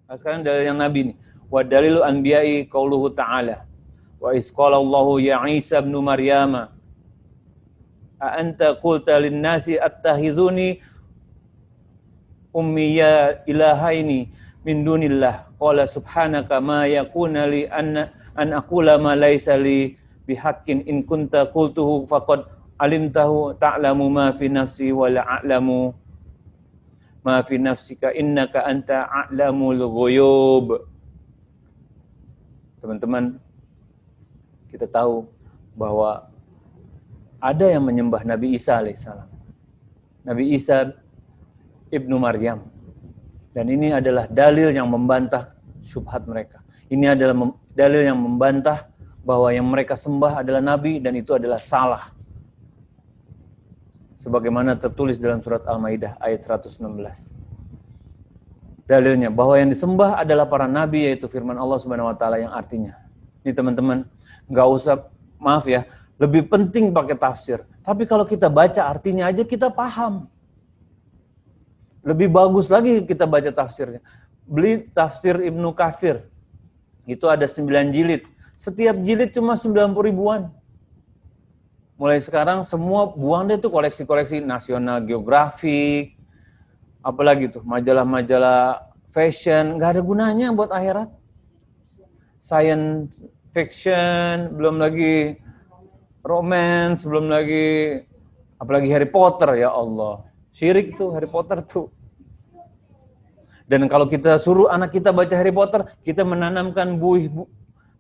Nah, sekarang dalil yang Nabi nih. Wa dalilu anbiya'i qauluhu ta'ala. Wa isqala Allahu ya Isa ibn Maryam a anta qulta lin-nasi attakhizuni ummiya ilahaini min dunillah qala subhanaka ma yakuna li an aqula ma laysa li bihaqqin in kunta qultuhu faqad alimtahu ta'lamu ma fi nafsi wa la a'lamu ma fi nafsika innaka anta a'lamul ghuyub. Teman-teman, kita tahu bahwa ada yang menyembah Nabi Isa alaihissalam. Nabi Isa Ibnu Maryam. Dan ini adalah dalil yang membantah syubhat mereka. Ini adalah dalil yang membantah bahwa yang mereka sembah adalah Nabi dan itu adalah salah. Sebagaimana tertulis dalam surat Al-Maidah ayat 116. Dalilnya bahwa yang disembah adalah para Nabi, yaitu firman Allah Subhanahu Wa Taala yang artinya. Ini teman-teman, nggak usah, maaf ya, lebih penting pakai tafsir. Tapi kalau kita baca artinya aja kita paham. Lebih bagus lagi kita baca tafsirnya. Beli tafsir Ibnu Katsir. Itu ada 9 jilid. Setiap jilid cuma 90 ribuan. Mulai sekarang semua buang deh tuh koleksi-koleksi National Geographic, apalagi tuh majalah-majalah fashion, nggak ada gunanya buat akhirat. Science fiction, belum lagi romance, belum lagi apalagi Harry Potter, ya Allah. Syirik tuh Harry Potter tuh. Dan kalau kita suruh anak kita baca Harry Potter, kita menanamkan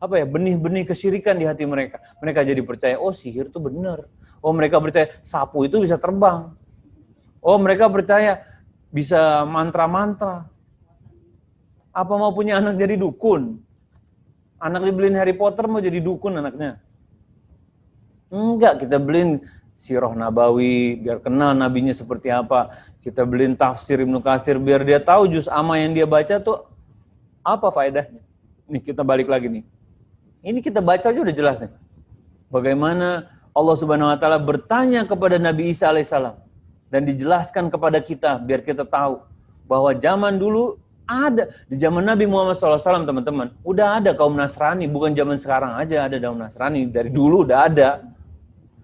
benih-benih kesyirikan di hati mereka. Mereka jadi percaya, oh sihir itu benar. Oh mereka percaya sapu itu bisa terbang. Oh mereka percaya bisa mantra-mantra. Apa mau punya anak jadi dukun? Anak dibeliin Harry Potter mau jadi dukun anaknya? Enggak, kita beliin Sirah Nabawi biar kenal nabinya seperti apa. Kita beliin tafsir Ibnu Katsir biar dia tahu juz amma yang dia baca tuh apa faedahnya. Nih kita balik lagi nih. Ini kita baca aja udah jelas nih. Bagaimana Allah Subhanahu Wa Taala bertanya kepada Nabi Isa alaihissalam dan dijelaskan kepada kita biar kita tahu bahwa zaman dulu ada, di zaman Nabi Muhammad SAW teman-teman, udah ada kaum Nasrani, bukan zaman sekarang aja ada kaum Nasrani, dari dulu udah ada.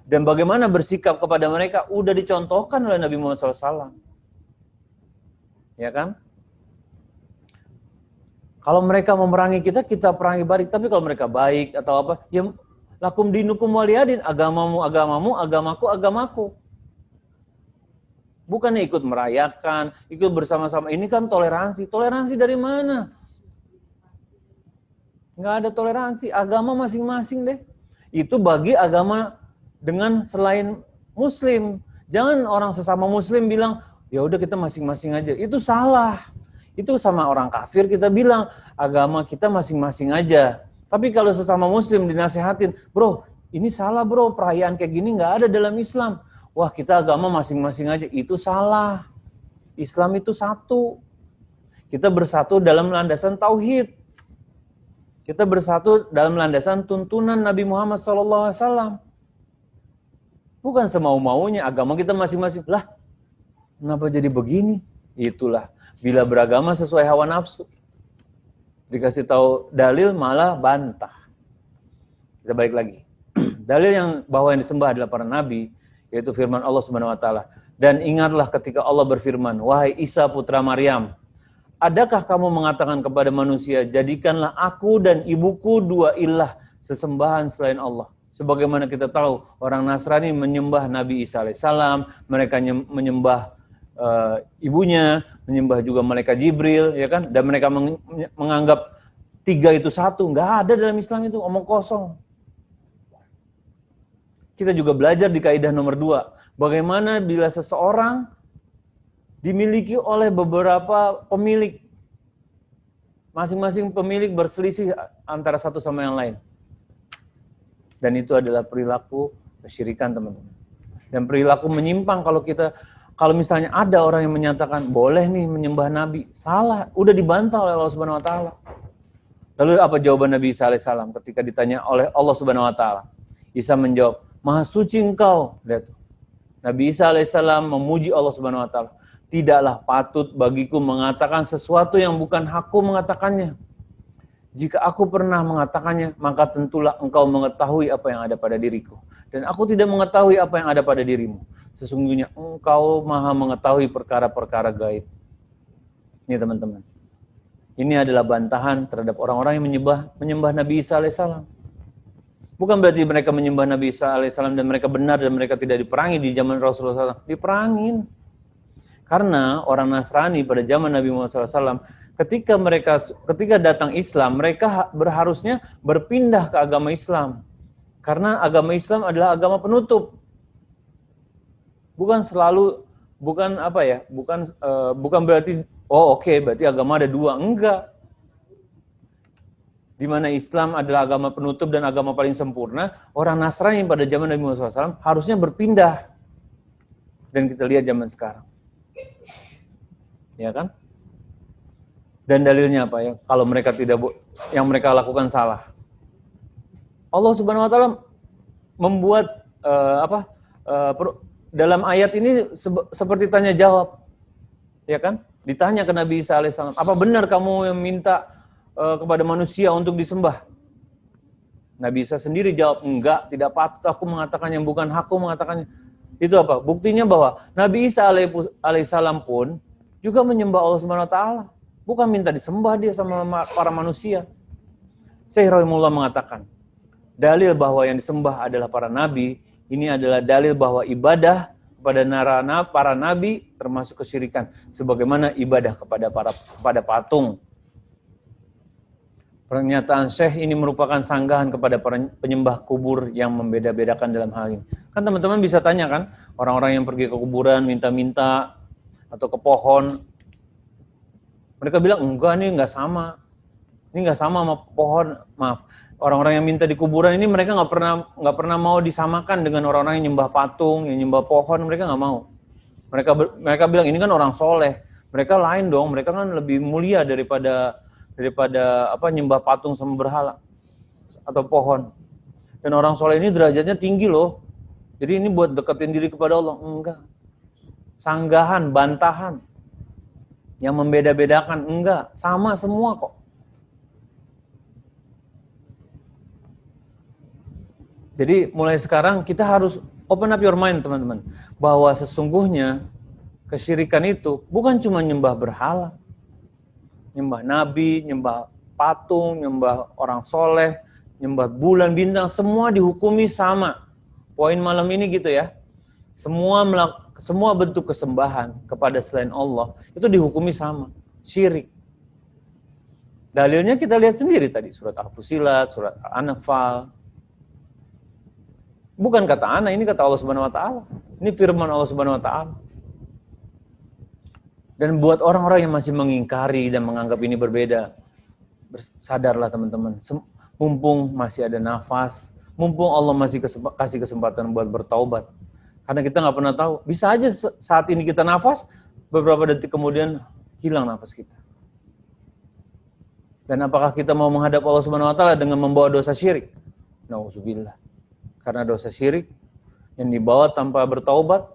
Dan bagaimana bersikap kepada mereka udah dicontohkan oleh Nabi Muhammad SAW. Ya kan? Kalau mereka memerangi kita, kita perangi balik. Tapi kalau mereka baik atau apa, ya lakum dinukum waliyadin, agamamu, agamaku, agamaku. Bukannya ikut merayakan, ikut bersama-sama. Ini kan toleransi. Toleransi dari mana? Nggak ada toleransi. Agama masing-masing deh. Itu bagi agama dengan selain Muslim. Jangan orang sesama Muslim bilang, ya udah kita masing-masing aja. Itu salah. Itu sama orang kafir kita bilang, agama kita masing-masing aja. Tapi kalau sesama Muslim dinasehatin, bro, ini salah bro, perayaan kayak gini nggak ada dalam Islam. Wah kita agama masing-masing aja, itu salah. Islam itu satu. Kita bersatu dalam landasan tauhid. Kita bersatu dalam landasan tuntunan Nabi Muhammad SAW. Bukan semau-maunya, agama kita masing-masing. Lah, kenapa jadi begini? Itulah, bila beragama sesuai hawa nafsu. Dikasih tahu dalil malah bantah. Kita balik lagi. Dalil yang bahwa yang disembah adalah para nabi, yaitu firman Allah Subhanahu Wa Taala. Dan ingatlah ketika Allah berfirman, wahai Isa putra Maryam, adakah kamu mengatakan kepada manusia, jadikanlah aku dan ibuku dua ilah sesembahan selain Allah. Sebagaimana kita tahu, orang Nasrani menyembah Nabi Isa alaihissalam, mereka menyembah ibunya, menyembah juga malaikat Jibril, ya kan? Dan mereka menganggap tiga itu satu. Nggak ada dalam Islam itu, omong kosong. Kita juga belajar di kaidah nomor 2. Bagaimana bila seseorang dimiliki oleh beberapa pemilik. Masing-masing pemilik berselisih antara satu sama yang lain. Dan itu adalah perilaku kesyirikan, teman-teman. Dan perilaku menyimpang kalau misalnya ada orang yang menyatakan boleh nih menyembah Nabi, salah, udah dibantah oleh Allah Subhanahu Wa Taala. Lalu apa jawaban Nabi Isa alaihissalam ketika ditanya oleh Allah Subhanahu Wa Taala? Isa menjawab, Maha suci engkau. Lihat. Nabi Isa alaihissalam memuji Allah Subhanahu Wa Taala. Tidaklah patut bagiku mengatakan sesuatu yang bukan hakku mengatakannya. Jika aku pernah mengatakannya, maka tentulah engkau mengetahui apa yang ada pada diriku. Dan aku tidak mengetahui apa yang ada pada dirimu. Sesungguhnya engkau maha mengetahui perkara-perkara gaib. Ini teman-teman. Ini adalah bantahan terhadap orang-orang yang menyembah Nabi Isa alaihissalam. Bukan berarti mereka menyembah Nabi Isa alaihissalam dan mereka benar dan mereka tidak diperangi di zaman Rasulullah SAW. Diperangin. Karena orang Nasrani pada zaman Nabi Muhammad SAW, ketika datang Islam, mereka harusnya berpindah ke agama Islam. Karena agama Islam adalah agama penutup. Bukan berarti berarti agama ada dua. Enggak. Di mana Islam adalah agama penutup dan agama paling sempurna, orang Nasrani pada zaman Nabi Muhammad SAW harusnya berpindah. Dan kita lihat zaman sekarang. Ya kan? Dan dalilnya apa ya? Kalau mereka yang mereka lakukan salah. Allah Subhanahu wa taala membuat dalam ayat ini seperti tanya jawab. Ya kan? Ditanya ke Nabi Isa alaihissalam, "Apa benar kamu yang minta kepada manusia untuk disembah?" Nabi Isa sendiri jawab, "Enggak, tidak patut aku mengatakan yang bukan hakku mengatakannya." Itu apa? Buktinya bahwa Nabi Isa alaihissalam pun juga menyembah Allah Subhanahu wa taala. Bukan minta disembah dia sama para manusia. Syekh Rahimullah mengatakan, dalil bahwa yang disembah adalah para nabi, ini adalah dalil bahwa ibadah kepada para nabi termasuk kesyirikan, sebagaimana ibadah kepada patung. Pernyataan Syekh ini merupakan sanggahan kepada penyembah kubur yang membeda-bedakan dalam hal ini. Kan teman-teman bisa tanya kan, orang-orang yang pergi ke kuburan minta-minta atau ke pohon, mereka bilang enggak, ini enggak sama. Ini enggak sama pohon, maaf. Orang-orang yang minta di kuburan ini mereka nggak pernah mau disamakan dengan orang-orang yang nyembah patung, yang nyembah pohon, mereka nggak mau. Mereka bilang ini kan orang soleh. Mereka lain dong, mereka kan lebih mulia daripada nyembah patung sama berhala atau pohon. Dan orang soleh ini derajatnya tinggi loh. Jadi ini buat deketin diri kepada Allah. Enggak. Sanggahan, bantahan. Yang membeda-bedakan, enggak. Sama semua kok. Jadi mulai sekarang kita harus open up your mind teman-teman. Bahwa sesungguhnya kesyirikan itu bukan cuma nyembah berhala. Nyembah nabi, nyembah patung, nyembah orang soleh, nyembah bulan, bintang, semua dihukumi sama. Poin malam ini gitu ya. Semua bentuk kesembahan kepada selain Allah itu dihukumi sama, syirik. Dalilnya kita lihat sendiri tadi, surat Al-Fusilat, surat Al-Anfal. Bukan kata ana, ini kata Allah Subhanahu wa taala. Ini firman Allah Subhanahu wa taala. Dan buat orang-orang yang masih mengingkari dan menganggap ini berbeda, sadarlah teman-teman. Mumpung masih ada nafas, mumpung Allah masih kasih kesempatan buat bertaubat. Karena kita nggak pernah tahu, bisa aja saat ini kita nafas, beberapa detik kemudian hilang nafas kita. Dan apakah kita mau menghadap Allah Subhanahu wa taala dengan membawa dosa syirik? Nauzubillah. Karena dosa syirik yang dibawa tanpa bertaubat,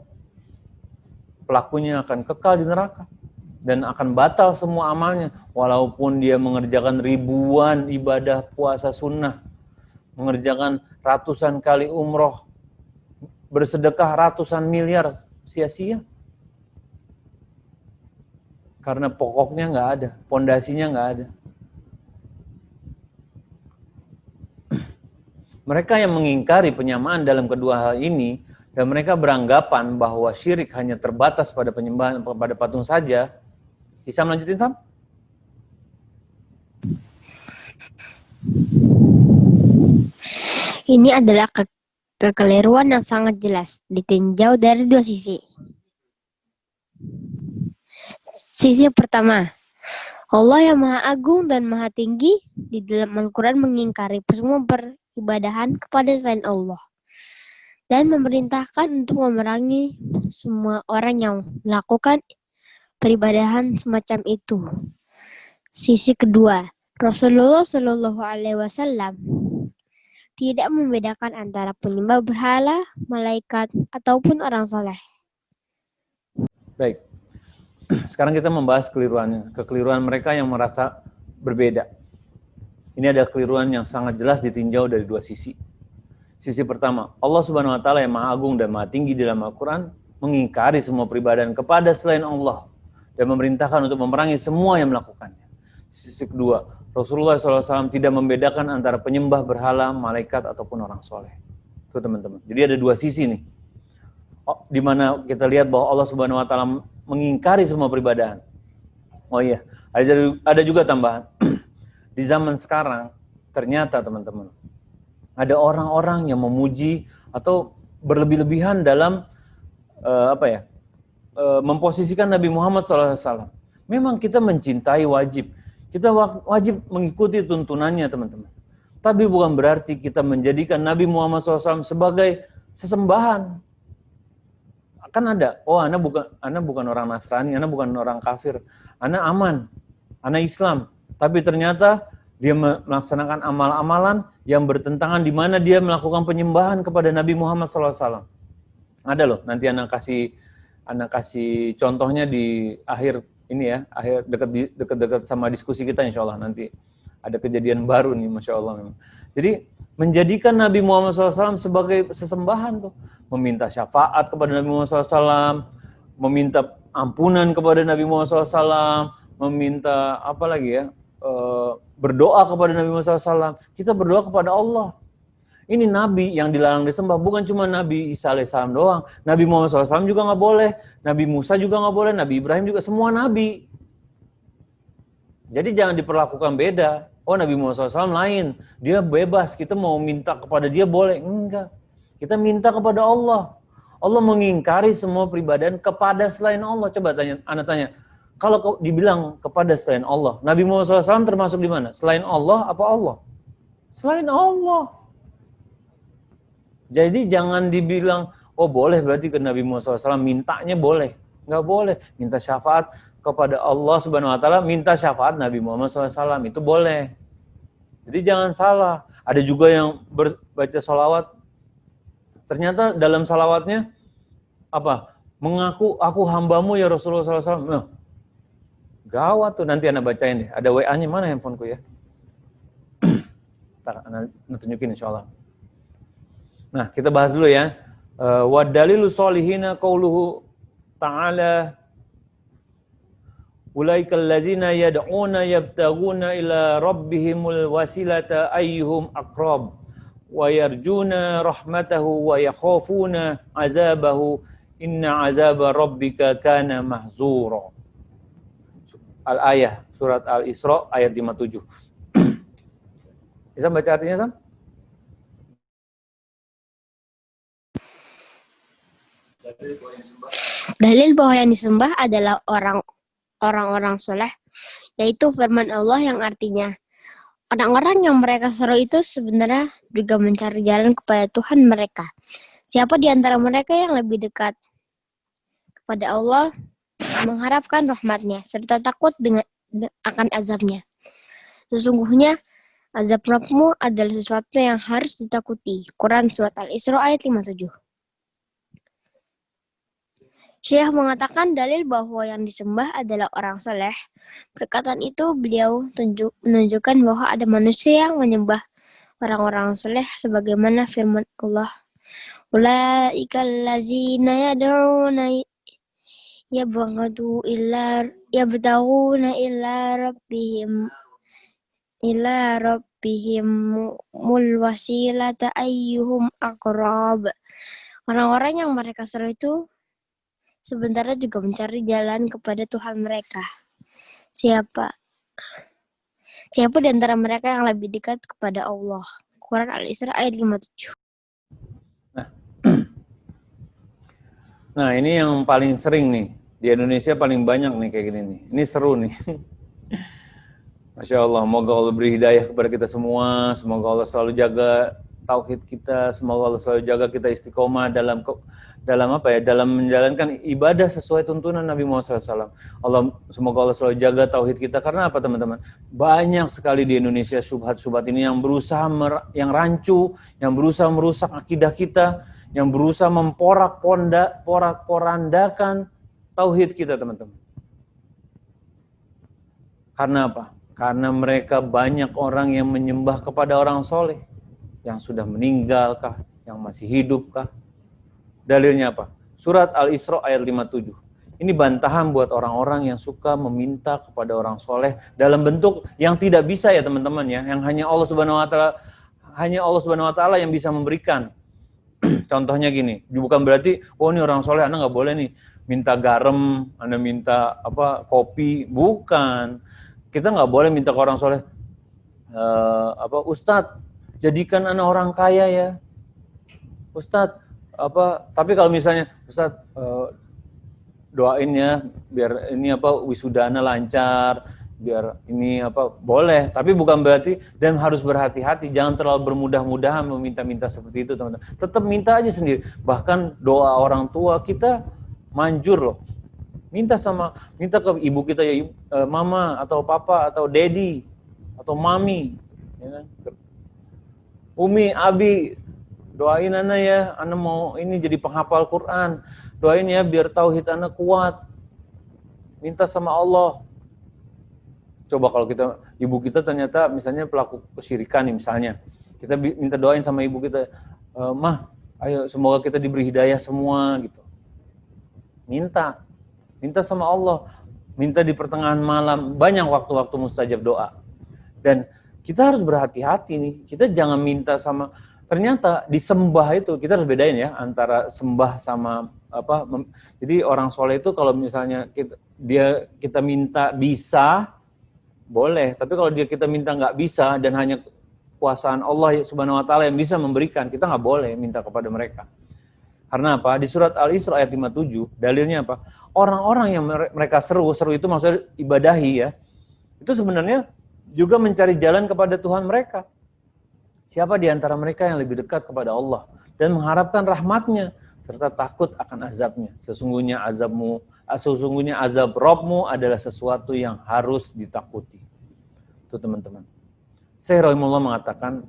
pelakunya akan kekal di neraka dan akan batal semua amalnya, walaupun dia mengerjakan ribuan ibadah puasa sunnah, mengerjakan ratusan kali umroh, bersedekah ratusan miliar, sia-sia. Karena pokoknya nggak ada, pondasinya nggak ada. Mereka yang mengingkari penyamaan dalam kedua hal ini, dan mereka beranggapan bahwa syirik hanya terbatas pada penyembahan kepada patung saja. Bisa melanjutin, Sam? Ini adalah kekeliruan yang sangat jelas, ditinjau dari dua sisi. Sisi pertama, Allah yang Maha Agung dan Maha Tinggi di dalam Al-Quran mengingkari semua peribadahan kepada selain Allah dan memerintahkan untuk memerangi semua orang yang melakukan peribadahan semacam itu. Sisi kedua, Rasulullah Shallallahu Alaihi Wasallam tidak membedakan antara penyembah berhala, malaikat, ataupun orang soleh. Baik. Sekarang kita membahas kekeliruan mereka yang merasa berbeda. Ini ada kekeliruan yang sangat jelas ditinjau dari dua sisi. Sisi pertama, Allah Subhanahu wa taala yang Maha Agung dan Maha Tinggi dalam Al-Qur'an mengingkari semua peribadahan kepada selain Allah dan memerintahkan untuk memerangi semua yang melakukannya. Sisi kedua, Rasulullah SAW tidak membedakan antara penyembah berhala, malaikat ataupun orang soleh. Itu teman-teman. Jadi ada dua sisi nih. Di mana kita lihat bahwa Allah Subhanahu wa taala mengingkari semua peribadahan. Oh iya, ada juga tambahan. Di zaman sekarang ternyata teman-teman ada orang-orang yang memuji atau berlebih-lebihan dalam memposisikan Nabi Muhammad SAW. Memang kita mencintai wajib. Kita wajib mengikuti tuntunannya teman-teman. Tapi bukan berarti kita menjadikan Nabi Muhammad SAW sebagai sesembahan. Kan ada, ana bukan orang Nasrani, ana bukan orang kafir, ana aman, ana Islam. Tapi ternyata dia melaksanakan amal-amalan yang bertentangan di mana dia melakukan penyembahan kepada Nabi Muhammad SAW. Ada loh, nanti anak kasih contohnya di akhir ini ya, akhir dekat sama diskusi kita insya Allah nanti ada kejadian baru nih, masya Allah memang. Jadi menjadikan Nabi Muhammad SAW sebagai sesembahan tuh, meminta syafaat kepada Nabi Muhammad SAW, meminta ampunan kepada Nabi Muhammad SAW, meminta apa lagi ya, berdoa kepada Nabi Muhammad SAW. Kita berdoa kepada Allah. Ini Nabi yang dilarang disembah, bukan cuma Nabi Isa alaihissalam doang. Nabi Muhammad SAW juga nggak boleh, Nabi Musa juga nggak boleh, Nabi Ibrahim juga, semua Nabi. Jadi jangan diperlakukan beda. Oh Nabi Muhammad SAW lain, dia bebas, kita mau minta kepada dia boleh. Enggak, kita minta kepada Allah. Allah mengingkari semua peribadahan kepada selain Allah. Coba Anda tanya, kalau dibilang kepada selain Allah, Nabi Muhammad SAW termasuk di mana? Selain Allah apa Allah? Selain Allah. Jadi jangan dibilang, oh boleh berarti ke Nabi Muhammad SAW mintanya boleh. Nggak boleh. Minta syafaat kepada Allah Subhanahu wa taala, minta syafaat Nabi Muhammad SAW, itu boleh. Jadi jangan salah. Ada juga yang baca salawat, ternyata dalam salawatnya apa? Mengaku aku hambamu ya Rasulullah SAW. Nah, gawat tuh, nanti Anda bacain deh. Ada WA-nya, mana handphoneku ya? Ntar Anda tunjukin insya Allah. Nah, kita bahas dulu ya. Wa dalilu solihina qauluhu ta'ala ulaikal ladzina yad'una yabtaguna ila rabbihimul wasilata ayyuhum aqrab wa yarjuna rahmatahu wa yakhafuna azabahu inna azaba rabbika kana mahzura. Al-ayah surat Al-Isra ayat 57. Bisa baca artinya, Sam? Dalil bahwa yang disembah adalah orang-orang soleh, yaitu firman Allah yang artinya orang-orang yang mereka seru itu sebenarnya juga mencari jalan kepada Tuhan mereka. Siapa di antara mereka yang lebih dekat kepada Allah, mengharapkan rahmatnya, serta takut akan azabnya. Sesungguhnya azab Rabbmu adalah sesuatu yang harus ditakuti. Quran surat Al-Isra ayat 57. Syekh mengatakan dalil bahwa yang disembah adalah orang soleh. Perkataan itu beliau menunjukkan bahwa ada manusia yang menyembah orang-orang soleh sebagaimana firman Allah. Ulaikal ladzina yad'una yabtaguna ila rabbihimul wasilata ayyuhum aqrab. Orang-orang yang mereka seru itu sebenarnya juga mencari jalan kepada Tuhan mereka. Siapa di antara mereka yang lebih dekat kepada Allah? Quran Al-Isra ayat 57. Nah, ini yang paling sering nih. Di Indonesia paling banyak nih kayak gini nih. Ini seru nih. Masya Allah, semoga Allah beri hidayah kepada kita semua. Semoga Allah selalu jaga tauhid kita. Semoga Allah selalu jaga kita istiqomah dalam menjalankan ibadah sesuai tuntunan Nabi Muhammad SAW. Semoga Allah selalu jaga tauhid kita. Karena apa teman-teman? Banyak sekali di Indonesia syubhat-syubhat ini yang berusaha yang rancu, yang berusaha merusak akidah kita, yang berusaha memporak-porandakan tauhid kita teman-teman. Karena apa? Karena mereka banyak orang yang menyembah kepada orang soleh. Yang sudah meninggal kah? Yang masih hidup kah? Dalilnya apa? Surat Al-Isra ayat 57. Ini bantahan buat orang-orang yang suka meminta kepada orang soleh dalam bentuk yang tidak bisa ya teman-teman ya. Yang hanya Allah Subhanahu wa Ta'ala yang bisa memberikan. Contohnya gini, bukan berarti oh ini orang soleh Anda nggak boleh nih minta garam, Anda minta kopi, bukan. Kita nggak boleh minta ke orang soleh, Ustadz, jadikan Anda orang kaya ya, Ustadz. Tapi kalau misalnya Ustadz doain ya biar ini wisuda Anda lancar, biar ini boleh, tapi bukan berarti dan harus berhati-hati, jangan terlalu bermudah-mudahan meminta-minta seperti itu teman-teman. Tetap minta aja sendiri. Bahkan doa orang tua kita manjur loh. Minta ke ibu kita ya, mama atau papa atau daddy atau mami, ya kan? Umi, abi, doain Ana ya, Ana mau ini jadi penghafal Quran. Doain ya biar tauhid Ana kuat. Minta sama Allah. Coba kalau ibu kita ternyata misalnya pelaku kesyirikan nih misalnya. Kita minta doain sama ibu kita, Mah, ayo semoga kita diberi hidayah semua gitu. Minta sama Allah. Minta di pertengahan malam, banyak waktu-waktu mustajab doa. Dan kita harus berhati-hati nih. Kita jangan minta sama, ternyata disembah itu kita harus bedain ya antara sembah sama jadi orang soleh itu kalau misalnya kita minta bisa boleh, tapi kalau kita minta nggak bisa dan hanya kuasaan Allah Subhanahu wa Ta'ala yang bisa memberikan, kita nggak boleh minta kepada mereka. Karena apa? Di surat Al-Isra ayat 57, dalilnya apa? Orang-orang yang mereka seru itu maksudnya ibadahi ya, itu sebenarnya juga mencari jalan kepada Tuhan mereka. Siapa di antara mereka yang lebih dekat kepada Allah dan mengharapkan rahmatnya serta takut akan azabnya. Sesungguhnya azab Rabbmu adalah sesuatu yang harus ditakuti. Itu teman-teman. Syekh Rahimahullah mengatakan,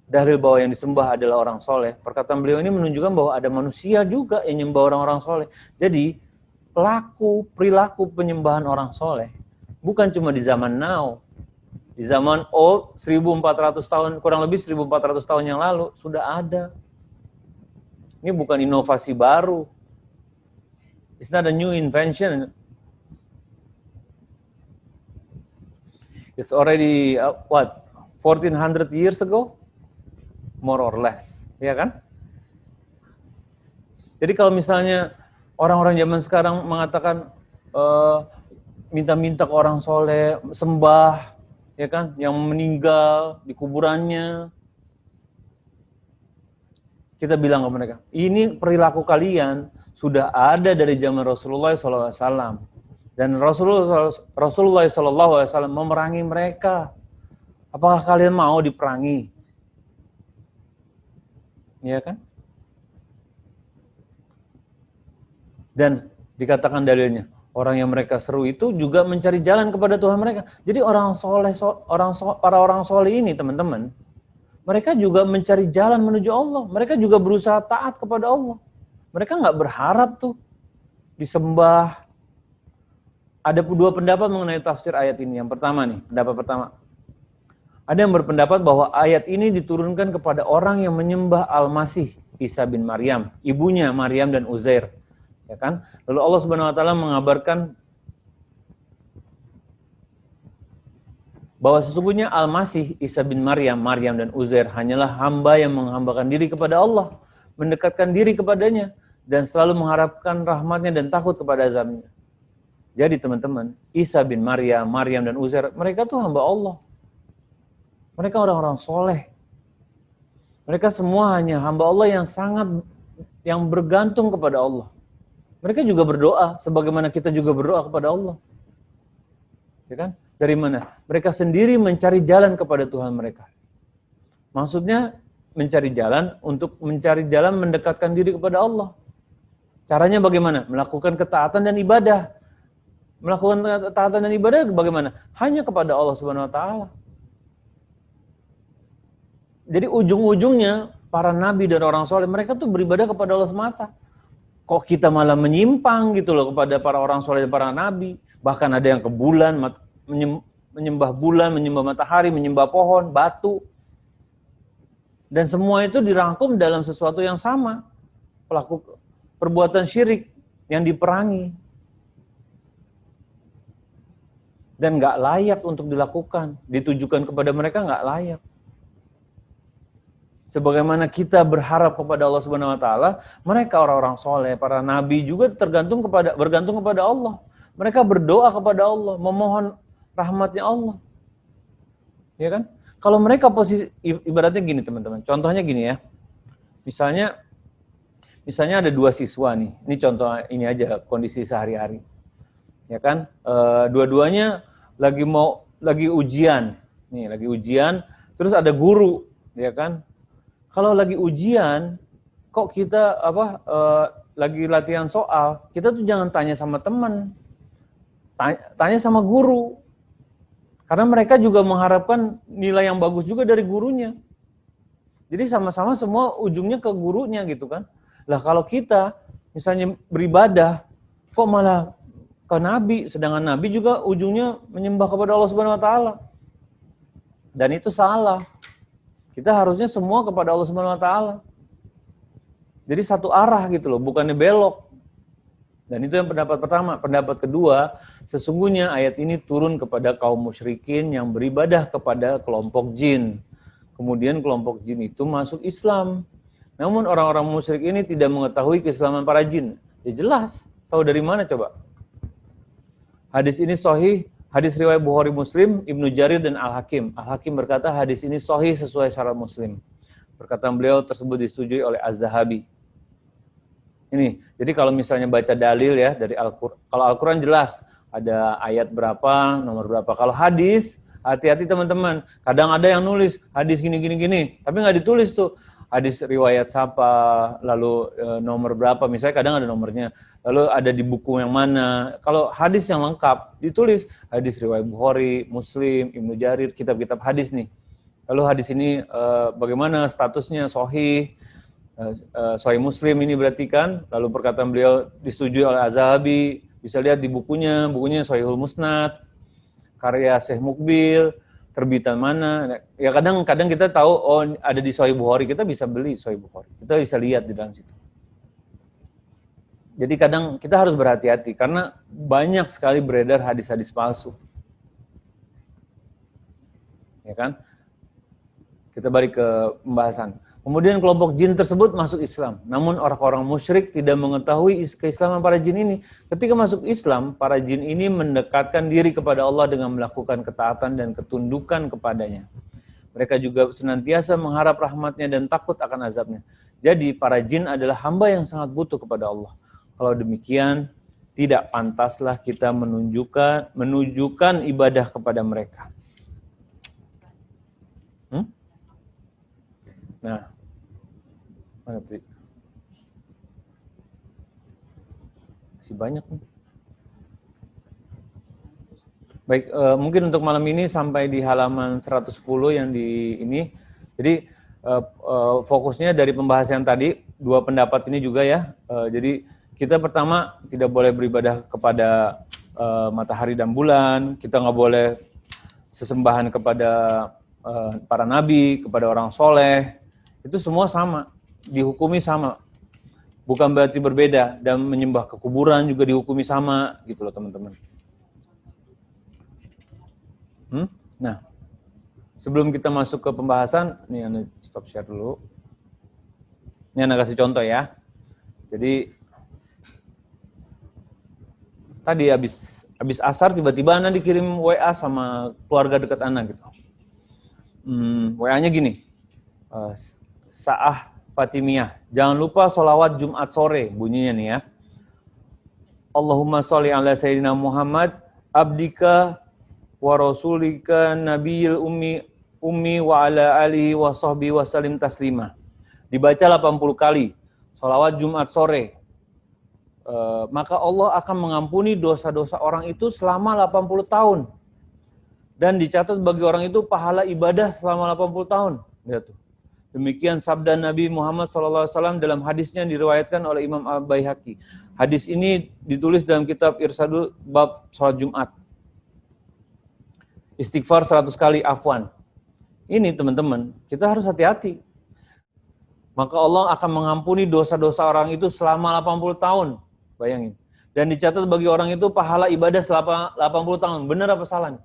dalil bahwa yang disembah adalah orang soleh. Perkataan beliau ini menunjukkan bahwa ada manusia juga yang menyembah orang-orang soleh. Jadi, perilaku penyembahan orang soleh bukan cuma di zaman now. Di zaman old, 1400 tahun, kurang lebih 1400 tahun yang lalu, sudah ada. Ini bukan inovasi baru. It's not a new invention. It's already, 1400 years ago? More or less. Ya kan? Jadi kalau misalnya orang-orang zaman sekarang mengatakan, minta-minta ke orang soleh, sembah, ya kan, yang meninggal di kuburannya, kita bilang ke mereka, ini perilaku kalian sudah ada dari zaman Rasulullah SAW. Dan Rasulullah SAW memerangi mereka. Apakah kalian mau diperangi? Ya kan? Dan dikatakan dalilnya, orang yang mereka seru itu juga mencari jalan kepada Tuhan mereka. Jadi para orang soleh ini teman-teman, mereka juga mencari jalan menuju Allah. Mereka juga berusaha taat kepada Allah. Mereka nggak berharap tuh disembah. Ada dua pendapat mengenai tafsir ayat ini. Yang pertama nih, pendapat pertama. Ada yang berpendapat bahwa ayat ini diturunkan kepada orang yang menyembah Al-Masih, Isa bin Maryam, ibunya Maryam dan Uzair. Ya kan? Lalu Allah Subhanahu wa Ta'ala mengabarkan bahwa sesungguhnya Al-Masih, Isa bin Maryam, dan Uzair hanyalah hamba yang menghambakan diri kepada Allah, mendekatkan diri kepadanya, dan selalu mengharapkan rahmatnya dan takut kepada azabnya. Jadi teman-teman, Isa bin Maryam, dan Uzair, mereka tuh hamba Allah. Mereka orang-orang soleh. Mereka semua hanya hamba Allah yang bergantung kepada Allah. Mereka juga berdoa, sebagaimana kita juga berdoa kepada Allah. Ya kan? Dari mana? Mereka sendiri mencari jalan kepada Tuhan mereka. Maksudnya mencari jalan mendekatkan diri kepada Allah. Caranya bagaimana? Melakukan ketaatan dan ibadah. Melakukan ketaatan dan ibadah bagaimana? Hanya kepada Allah Subhanahu wa Ta'ala. Jadi ujung-ujungnya para nabi dan orang soleh mereka tuh beribadah kepada Allah semata. Kok kita malah menyimpang gitu loh kepada para orang soleh dan para nabi. Bahkan ada yang ke bulan, menyembah bulan, menyembah matahari, menyembah pohon, batu. Dan semua itu dirangkum dalam sesuatu yang sama. Pelaku perbuatan syirik yang diperangi. Dan nggak layak untuk dilakukan. Ditujukan kepada mereka nggak layak. Sebagaimana kita berharap kepada Allah Subhanahu wa taala, mereka orang-orang soleh, para nabi juga bergantung kepada Allah. Mereka berdoa kepada Allah, memohon rahmatnya Allah. Ya kan? Kalau mereka posisi ibaratnya gini, teman-teman. Contohnya gini ya. Misalnya ada 2 siswa nih. Ini contoh ini aja kondisi sehari-hari. Ya kan? Dua-duanya lagi ujian. Nih, lagi ujian, terus ada guru, ya kan? Kalau lagi ujian, kok kita lagi latihan soal, kita tuh jangan tanya sama teman, tanya sama guru, karena mereka juga mengharapkan nilai yang bagus juga dari gurunya. Jadi sama-sama semua ujungnya ke gurunya gitu kan. Lah kalau kita misalnya beribadah, kok malah ke Nabi, sedangkan Nabi juga ujungnya menyembah kepada Allah Subhanahu Wa Taala, dan itu salah. Kita harusnya semua kepada Allah Subhanahu Wa Taala. Jadi satu arah gitu loh, bukannya belok. Dan itu yang pendapat pertama. Pendapat kedua, sesungguhnya ayat ini turun kepada kaum musyrikin yang beribadah kepada kelompok jin. Kemudian kelompok jin itu masuk Islam. Namun orang-orang musyrik ini tidak mengetahui keislaman para jin. Ya jelas, tahu dari mana coba? Hadis ini sahih. Hadis riwayat Bukhari Muslim, Ibnu Jarir dan Al-Hakim. Al-Hakim berkata hadis ini sahih sesuai syarat Muslim. Perkataan beliau tersebut disetujui oleh Az-Zahabi. Ini, jadi kalau misalnya baca dalil ya dari Al-Quran, kalau Al-Quran jelas ada ayat berapa, nomor berapa. Kalau hadis, hati-hati teman-teman. Kadang ada yang nulis hadis gini, tapi nggak ditulis tuh. Hadis riwayat siapa, lalu nomor berapa, misalnya kadang ada nomornya, lalu ada di buku yang mana. Kalau hadis yang lengkap, ditulis hadis riwayat Bukhari, Muslim, Ibnu Jarir, kitab-kitab hadis nih. Lalu hadis ini bagaimana statusnya, sahih, sahih Muslim ini berarti kan, lalu perkataan beliau disetujui oleh Az-Zahabi, bisa lihat di bukunya Sahihul Musnad, karya Syekh Mukbil, terbitan mana. Ya kadang kita tahu, oh ada di Sahih Bukhari, kita bisa beli Sahih Bukhari. Kita bisa lihat di dalam situ. Jadi kadang kita harus berhati-hati, karena banyak sekali beredar hadis-hadis palsu. Ya kan? Kita balik ke pembahasan. Kemudian kelompok jin tersebut masuk Islam. Namun orang-orang musyrik tidak mengetahui keislaman para jin ini. Ketika masuk Islam, para jin ini mendekatkan diri kepada Allah dengan melakukan ketaatan dan ketundukan kepadanya. Mereka juga senantiasa mengharap rahmatnya dan takut akan azabnya. Jadi para jin adalah hamba yang sangat butuh kepada Allah. Kalau demikian, tidak pantaslah kita menunjukkan ibadah kepada mereka. Nah, mana Pri? Masih banyak nih. Baik, mungkin untuk malam ini sampai di halaman 110 yang di ini. Jadi fokusnya dari pembahasan tadi, 2 pendapat ini juga ya. Jadi kita pertama tidak boleh beribadah kepada matahari dan bulan. Kita nggak boleh sesembahan kepada para nabi, kepada orang soleh. Itu semua sama, dihukumi sama. Bukan berarti berbeda, dan menyembah ke kuburan juga dihukumi sama, gitu loh teman-teman. Nah, sebelum kita masuk ke pembahasan, nih Anda stop share dulu. Ini Anda kasih contoh ya. Jadi, tadi habis asar tiba-tiba Anda dikirim WA sama keluarga dekat Anda gitu. WA-nya gini, Sa'ah Fatimiyah, jangan lupa sholawat Jumat sore, bunyinya nih ya. Allahumma sholli ala Sayyidina Muhammad, abdika wa rasulika nabiyil ummi wa ala alihi wa sahbihi wa salim taslima. Dibaca 80 kali, sholawat Jumat sore. Maka Allah akan mengampuni dosa-dosa orang itu selama 80 tahun. Dan dicatat bagi orang itu pahala ibadah selama 80 tahun. Lihat tuh. Demikian sabda Nabi Muhammad SAW dalam hadisnya diriwayatkan oleh Imam Al-Baihaqi. Hadis ini ditulis dalam kitab Irsadul Bab Salat Jumat. Istighfar 100 kali, afwan. Ini teman-teman, kita harus hati-hati. Maka Allah akan mengampuni dosa-dosa orang itu selama 80 tahun. Bayangin. Dan dicatat bagi orang itu pahala ibadah selama 80 tahun. Benar apa salah?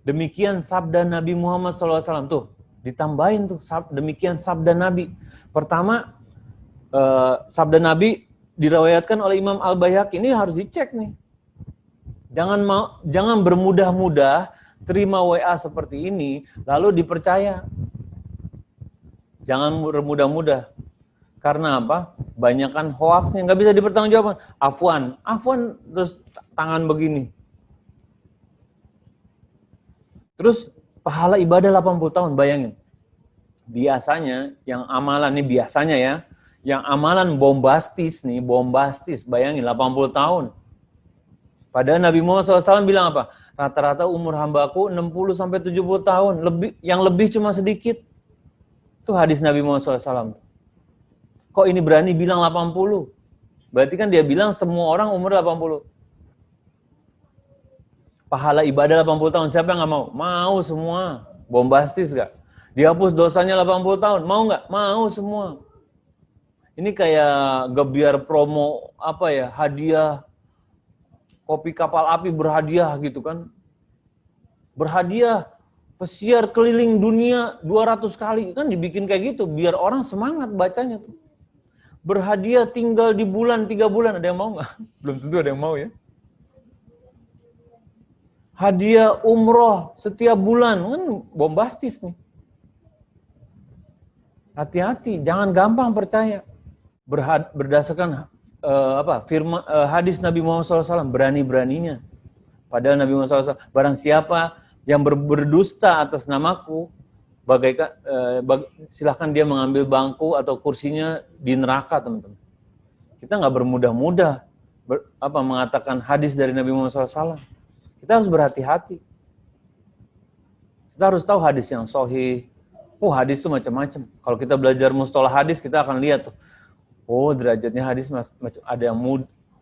Demikian sabda Nabi Muhammad SAW. Tuh, ditambahin tuh, demikian sabda Nabi. Pertama, sabda Nabi dirawayatkan oleh Imam Al-Baihaqi. Ini harus dicek nih. Jangan bermudah-mudah terima WA seperti ini, lalu dipercaya. Jangan bermudah-mudah. Karena apa? Banyakan hoaxnya, nggak bisa dipertanggungjawabkan. Afwan terus tangan begini. Terus pahala ibadah 80 tahun, bayangin. Biasanya, yang amalan nih biasanya ya, yang amalan bombastis, bayangin 80 tahun. Padahal Nabi Muhammad SAW bilang apa? Rata-rata umur hambaku 60-70 tahun, yang lebih cuma sedikit. Itu hadis Nabi Muhammad SAW. Kok ini berani bilang 80? Berarti kan dia bilang semua orang umur 80. Pahala ibadah 80 tahun, siapa yang nggak mau? Mau semua. Bombastis gak? Dihapus dosanya 80 tahun, mau nggak? Mau semua. Ini kayak gebiar promo, hadiah, kopi kapal api berhadiah gitu kan. Berhadiah, pesiar keliling dunia 200 kali, kan dibikin kayak gitu, biar orang semangat bacanya tuh. Berhadiah tinggal di bulan, 3 bulan, ada yang mau nggak? Belum tentu ada yang mau ya. Hadiah umroh setiap bulan, kan bombastis nih. Hati-hati, jangan gampang percaya. Berdasarkan hadis Nabi Muhammad SAW, berani-beraninya. Padahal Nabi Muhammad SAW, barang siapa yang berdusta atas namaku, silahkan dia mengambil bangku atau kursinya di neraka, teman-teman. Kita nggak bermudah-mudah mengatakan hadis dari Nabi Muhammad SAW. Kita harus berhati-hati. Kita harus tahu hadis yang sahih. Hadis itu macam-macam. Kalau kita belajar mustalah hadis, kita akan lihat tuh. Derajatnya hadis ada yang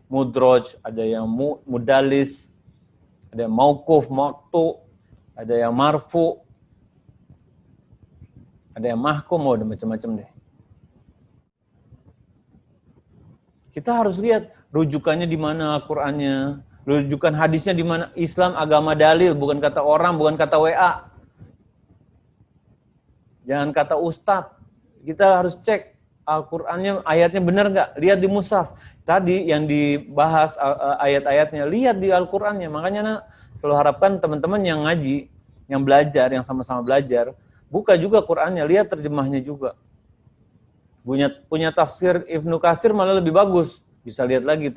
mudroj, ada yang mudalis, ada yang mauquf, maqtu, ada yang marfu, ada yang mahkum, ada macam-macam deh. Kita harus lihat rujukannya di mana Al-Qur'annya, rujukan hadisnya di mana. Islam agama dalil, bukan kata orang, bukan kata WA. Jangan kata ustadz. Kita harus cek Al-Qur'annya, ayatnya benar nggak? Lihat di mushaf. Tadi yang dibahas ayat-ayatnya, lihat di Al-Qur'annya. Makanya selalu harapkan teman-teman yang ngaji, yang belajar, yang sama-sama belajar, buka juga Qur'annya, lihat terjemahnya juga. Punya tafsir Ibnu Katsir malah lebih bagus. Bisa lihat lagi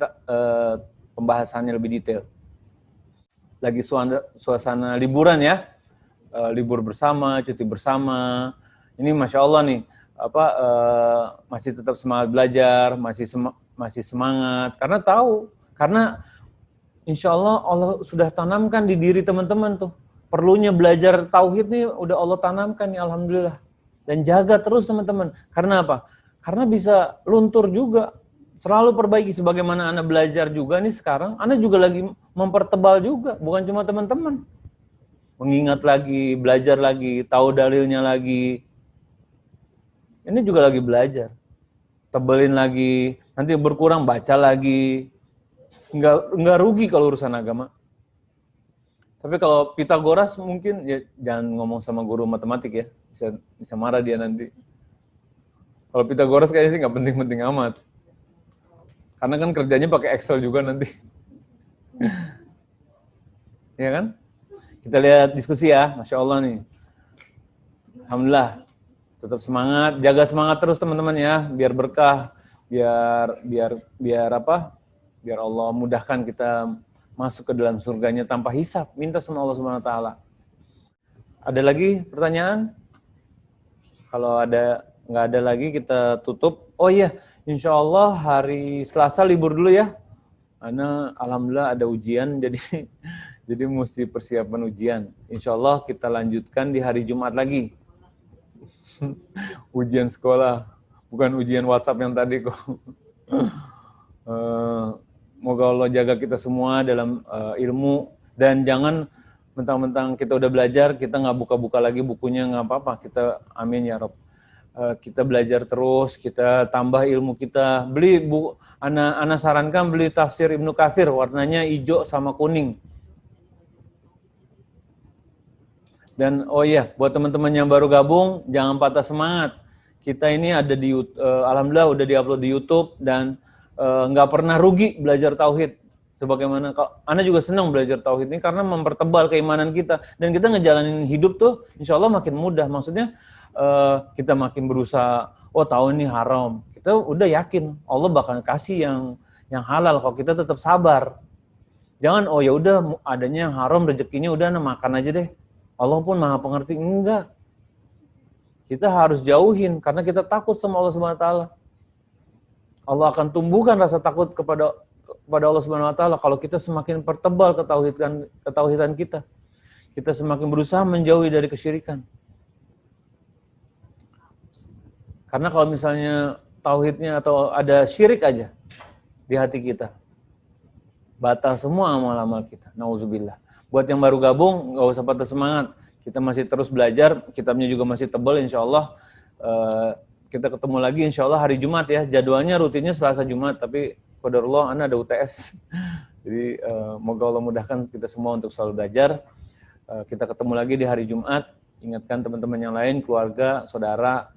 pembahasannya lebih detail. Lagi suasana liburan ya, libur bersama, cuti bersama. Ini Masya Allah nih, masih tetap semangat belajar, masih semangat. Karena Insya Allah sudah tanamkan di diri teman-teman tuh. Perlunya belajar tauhid nih udah Allah tanamkan nih, alhamdulillah. Dan jaga terus teman-teman. Karena apa? Karena bisa luntur juga. Selalu perbaiki, sebagaimana Anda belajar juga nih sekarang, Anda juga lagi mempertebal juga, bukan cuma teman-teman. Mengingat lagi, belajar lagi, tahu dalilnya lagi. Ini juga lagi belajar. Tebelin lagi, nanti berkurang baca lagi. Enggak rugi kalau urusan agama. Tapi kalau Pitagoras mungkin ya jangan ngomong sama guru matematik ya, bisa marah dia nanti. Kalau Pitagoras kayaknya sih nggak penting-penting amat. Karena kan kerjanya pakai Excel juga nanti. Ya kan? Kita lihat diskusi ya, Masya Allah nih. Alhamdulillah, tetap semangat, jaga semangat terus teman-teman ya, biar berkah, biar Allah mudahkan kita masuk ke dalam surganya tanpa hisab. Minta sama Allah Subhanahu wa taala. Ada lagi pertanyaan? Kalau nggak ada lagi kita tutup. Oh iya, insya Allah hari Selasa libur dulu ya. Karena alhamdulillah ada ujian, jadi mesti persiapan ujian. Insya Allah kita lanjutkan di hari Jumat lagi. Ujian sekolah, bukan ujian WhatsApp yang tadi kok. Moga Allah jaga kita semua dalam ilmu Dan jangan mentang-mentang kita udah belajar, kita nggak buka-buka lagi bukunya, nggak apa-apa. Kita amin ya Rob. Kita belajar terus, kita tambah ilmu kita. Beli buku, Ana sarankan beli tafsir Ibnu Katsir, warnanya hijau sama kuning. Dan oh iya, buat teman-teman yang baru gabung, jangan patah semangat. Kita ini ada di, alhamdulillah udah diupload di YouTube dan nggak pernah rugi belajar tauhid. Sebagaimana Ana juga senang belajar tauhid ini karena mempertebal keimanan kita dan kita ngejalanin hidup tuh, insya Allah makin mudah. Maksudnya kita makin berusaha. Oh tahu ini haram. Kita udah yakin Allah bakal kasih yang halal kalau kita tetap sabar. Jangan oh ya udah adanya yang haram rezekinya udah makan aja deh. Allah pun Maha Pengerti. Enggak. Kita harus jauhin karena kita takut sama Allah Subhanahu wa taala. Allah akan tumbuhkan rasa takut kepada Allah Subhanahu wa taala kalau kita semakin pertebal ketauhidan kita. Kita semakin berusaha menjauhi dari kesyirikan. Karena kalau misalnya tauhidnya atau ada syirik aja di hati kita, batal semua amal-amal kita. Nauzubillah. Buat yang baru gabung, nggak usah patah semangat. Kita masih terus belajar, kitabnya juga masih tebal, insya Allah. Kita ketemu lagi insya Allah hari Jumat ya. Jadwalnya rutinnya Selasa Jumat, tapi qadarullah Ana ada UTS. Jadi moga Allah mudahkan kita semua untuk selalu belajar. Kita ketemu lagi di hari Jumat. Ingatkan teman-teman yang lain, keluarga, saudara.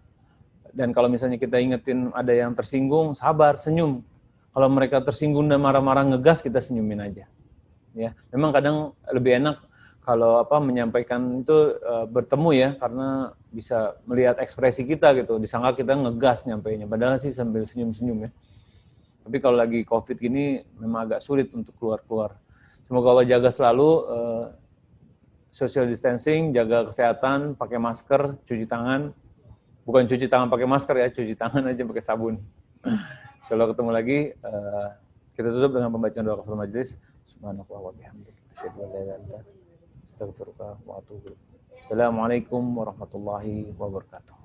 Dan kalau misalnya kita ingetin ada yang tersinggung, sabar, senyum. Kalau mereka tersinggung dan marah-marah ngegas, kita senyumin aja. Ya, memang kadang lebih enak kalau menyampaikan itu bertemu ya, karena bisa melihat ekspresi kita gitu. Disangka kita ngegas nyampainya, padahal sih sambil senyum-senyum ya. Tapi kalau lagi COVID gini memang agak sulit untuk keluar-keluar. Semoga Allah jaga selalu social distancing, jaga kesehatan, pakai masker, cuci tangan. Bukan cuci tangan pakai masker ya, cuci tangan aja pakai sabun. Insyaallah ketemu lagi. Kita tutup dengan pembacaan doa kafaratul majelis. Subhanallah wa bihamdihi asyhadu an la ilaha illa anta astaghfiruka wa atubu ilaik. Assalamualaikum warahmatullahi wabarakatuh.